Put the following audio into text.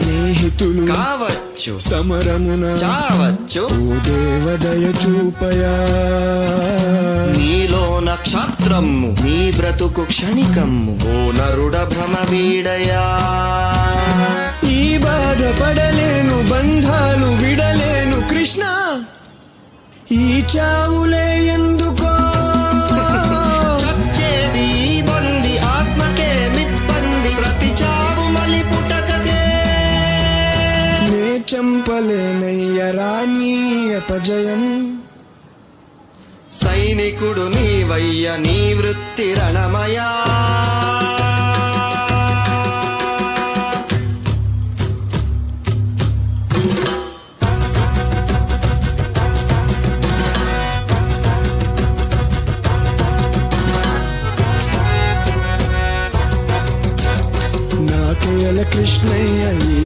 స్నేహితులు కావచ్చు, సమరమున చావచ్చు. ఓ దేవదయ చూపయా, నీలో నక్షత్రము నీ బ్రతుకు క్షణికమ్ము, ఓ నరుడ భ్రమ వీడయా. ఈ బాధపడలేను, బంధాలు విడలేను కృష్ణ, ఈ చావులే ఎందుకో. చచ్చేది ఈ బంది, ఆత్మకే మిబ్బంది, ప్రతి చావు మలి పుటకకే. నే చంపలేనయ్య రాణీ అపజయం, సైనికుడు నీవయ్య నీ వృత్తి రణమయా. నాకేల కృష్ణయ్య